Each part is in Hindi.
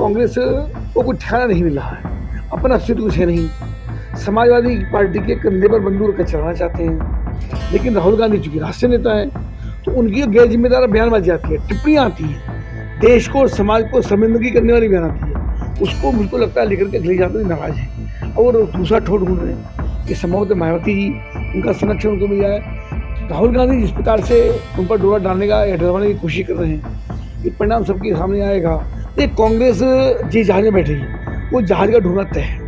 कांग्रेस को कोई ठिकाना नहीं मिल रहा है, अपना अस्तित्व कुछ है नहीं। समाजवादी पार्टी के कंधे पर बंदूक रखकर चलाना चाहते हैं, लेकिन राहुल गांधी चूंकि राष्ट्रीय नेता है तो उनकी गैर जिम्मेदार बयानबाजी आती है, टिप्पणियां आती हैं, देश को और समाज को शर्मिंदगी करने वाली बयान आती है। उसको मुझको लगता है लेकर के अखिलेश यादव नाराज है और दूसरा ठोर ढूंढ रहे हैं कि संभवतः मायावती जी उनका संरक्षण उनको मिल जाए। राहुल गांधी जिस प्रकार से उन पर डोरा डालने का या डरवाने की कोशिश कर रहे हैं, ये परिणाम सबके सामने आएगा। ये कांग्रेस जिस जहाज में बैठेगी वो जहाज का ढूंढना तय है।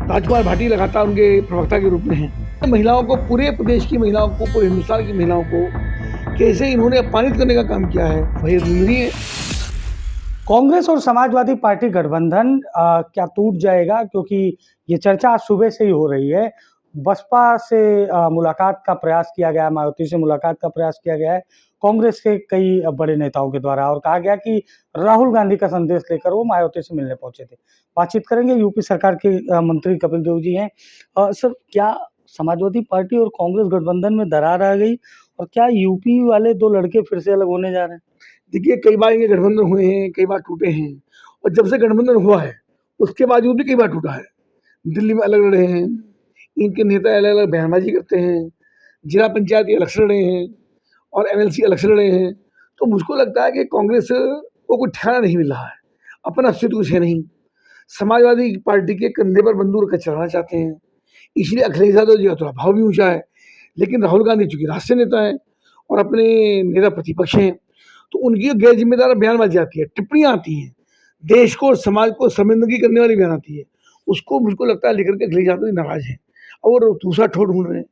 राजकुमार भाटी लगातार उनके प्रवक्ता के रूप में हैं। महिलाओं को, पूरे प्रदेश की महिलाओं को, पूरे हिंदुस्तान की महिलाओं को कैसे इन्होंने अपमानित करने का काम किया है, वही नहीं है। कांग्रेस और समाजवादी पार्टी गठबंधन क्या टूट जाएगा? क्योंकि ये चर्चा आज सुबह से ही हो रही है। बसपा से मुलाकात का प्रयास किया गया, मायावती से मुलाकात का प्रयास किया गया है कांग्रेस के कई बड़े नेताओं के द्वारा, और कहा गया कि राहुल गांधी का संदेश लेकर वो मायावती से मिलने पहुंचे थे। बातचीत करेंगे, यूपी सरकार के मंत्री कपिल देव जी हैं। सर, क्या समाजवादी पार्टी और कांग्रेस गठबंधन में दरार आ गई और क्या यूपी वाले दो लड़के फिर से अलग होने जा रहे हैं? देखिए, कई बार ये गठबंधन हुए हैं, कई बार टूटे हैं, और जब से गठबंधन हुआ है उसके बावजूद भी कई बार टूटा है। दिल्ली में अलग लड़े हैं, इनके नेता अलग अलग बयानबाजी करते हैं, जिला पंचायत अलग से लड़े हैं और एमएलसी अलग से लड़े हैं। तो मुझको लगता है कि कांग्रेस को कोई ठिकाना नहीं मिल रहा है, अपना अस्तित्व कुछ है नहीं। समाजवादी पार्टी के कंधे पर बंदूक रखकर चलाना चाहते हैं, इसलिए अखिलेश यादव जी का थोड़ा भाव भी ऊंचा है। लेकिन राहुल गांधी चूंकि राष्ट्रीय नेता है और अपने नेता प्रतिपक्ष हैं, तो उनकी गैर जिम्मेदार बयानबाजी आती है, टिप्पणियां आती हैं, देश को और समाज को शर्मिंदगी करने वाली बयान आती है। उसको मुझको लगता है लेकर के अखिलेश यादव जी नाराज हैं और दूसरा ठोर ढूंढ रहे हैं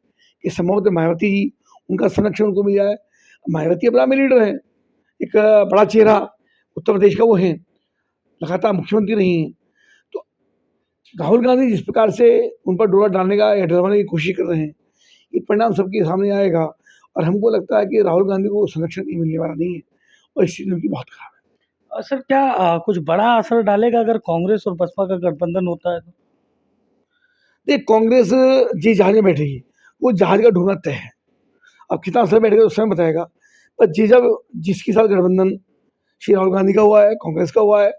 कि संभवतः मायावती जी उनका संरक्षण उनको मिल जाए। मायावती अपना में लीडर है, एक बड़ा चेहरा उत्तर प्रदेश का वो है, लगातार मुख्यमंत्री रही हैं। तो राहुल गांधी जिस प्रकार से उन पर डोरा डालने का या डरवाने की कोशिश कर रहे हैं, ये परिणाम सबके सामने आएगा। और हमको लगता है कि राहुल गांधी को संरक्षण नहीं मिलने वाला नहीं है और स्थिति उनकी बहुत खराब है। सर, क्या कुछ बड़ा असर डालेगा अगर कांग्रेस और बसपा का गठबंधन होता है तो? देख, कांग्रेस जिस जहाज में बैठेगी वो जहाज का ढूंढना तय है। अब कितना असर बैठेगा तो स्वयं बताएगा, पर जब जिसके साथ गठबंधन श्री राहुल गांधी का हुआ है, कांग्रेस का हुआ है,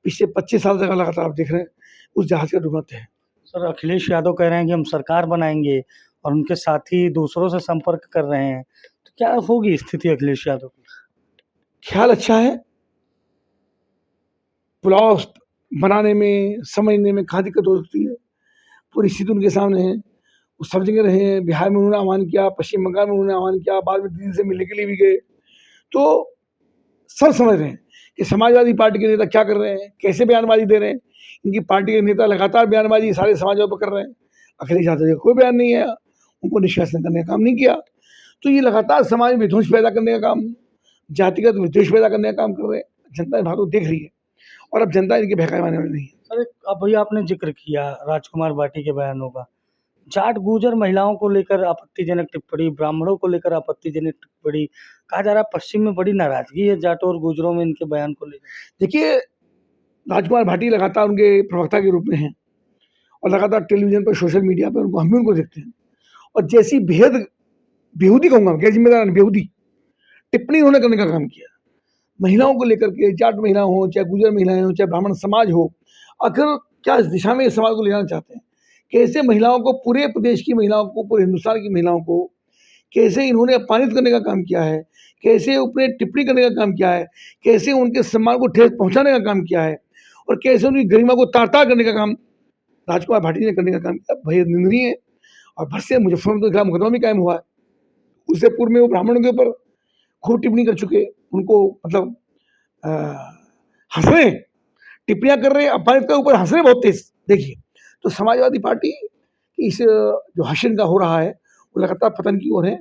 पिछले 25 साल तक लगातार आप देख रहे हैं, उस जहाज का ढूंढना तय है। सर, अखिलेश यादव कह रहे हैं कि हम सरकार बनाएंगे और उनके साथी दूसरों से संपर्क कर रहे हैं, तो क्या होगी स्थिति अखिलेश यादव की? ख्याल अच्छा है, पुलाव बनाने में, समझने में कहाँ दिक्कत हो सकती है, पूरी स्थिति उनके सामने है। वो सब जगह रहे हैं, बिहार में उन्होंने आह्वान किया, पश्चिम बंगाल में उन्होंने आह्वान किया, बाद में दिल्ली से मिलने के लिए भी गए। तो सब समझ रहे हैं कि समाजवादी पार्टी के नेता क्या कर रहे हैं, कैसे बयानबाजी दे रहे हैं। इनकी पार्टी के नेता लगातार बयानबाजी सारे समाजों पर कर रहे हैं। अखिलेश यादव का कोई बयान नहीं है, उनको निष्कासन करने का काम नहीं किया। तो ये लगातार समाज में विध्वंस पैदा करने का काम, जातिगत विद्वेष पैदा करने का काम कर रहे हैं। जनता भारत को देख रही है और अब जनता इनके बहकावे मानने वाली नहीं है। सर, अब भैया आपने जिक्र किया राजकुमार भाटी के बयानों का। जाट गुर्जर महिलाओं को लेकर आपत्तिजनक टिप्पणी, ब्राह्मणों को लेकर आपत्तिजनक टिप्पणी, कहा जा रहा है पश्चिम में बड़ी नाराजगी है जाटों और गुर्जरों में इनके बयान को लेकर। देखिए, राजकुमार भाटी लगातार उनके प्रवक्ता के रूप में हैं और लगातार टेलीविजन पर, सोशल मीडिया पर हम भी उनको देखते हैं। और जैसी बेहूदी कहूँगा, गैर जिम्मेदार बेहूदी टिप्पणी उन्होंने करने का काम किया, महिलाओं को लेकर के, जाट महिला हो, चाहे गुर्जर महिलाएं हो, चाहे ब्राह्मण समाज हो, आखिर क्या इस दिशा में इस समाज को ले जाना चाहते हैं? कैसे महिलाओं को, पूरे प्रदेश की महिलाओं को, पूरे हिंदुस्तान की महिलाओं को कैसे इन्होंने अपमानित करने का काम किया है, कैसे ऊपर टिप्पणी करने का काम किया है, कैसे उनके सम्मान को ठेस पहुंचाने का काम किया है और कैसे उनकी गरिमा को तार-तार करने का काम राजकुमार भाटी ने करने का काम किया, बेहद निंदनीय है। और भर से मुजफ्फरनगर के खिलाफ मुकदमा भी कायम हुआ है। उससे पूर्व में वो ब्राह्मणों के ऊपर खूब टिप्पणी कर चुके, उनको मतलब हंस रहे हैं, टिप्पणियां कर रहे हैं, अपमानित के ऊपर हंस रहे बहुत तेज। देखिए, तो समाजवादी पार्टी की इस जो हशन का हो रहा है वो लगातार पतन की ओर है,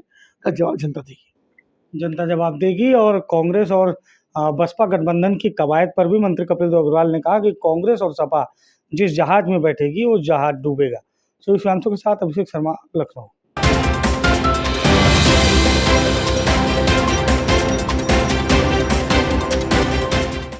का जवाब जनता देगी। जनता जवाब देगी। और कांग्रेस और बसपा गठबंधन की कवायद पर भी मंत्री कपिल देव अग्रवाल ने कहा कि कांग्रेस और सपा जिस जहाज में बैठेगी वो जहाज डूबेगा। शिव श्यामसु के साथ अभिषेक शर्मा, लखनऊ।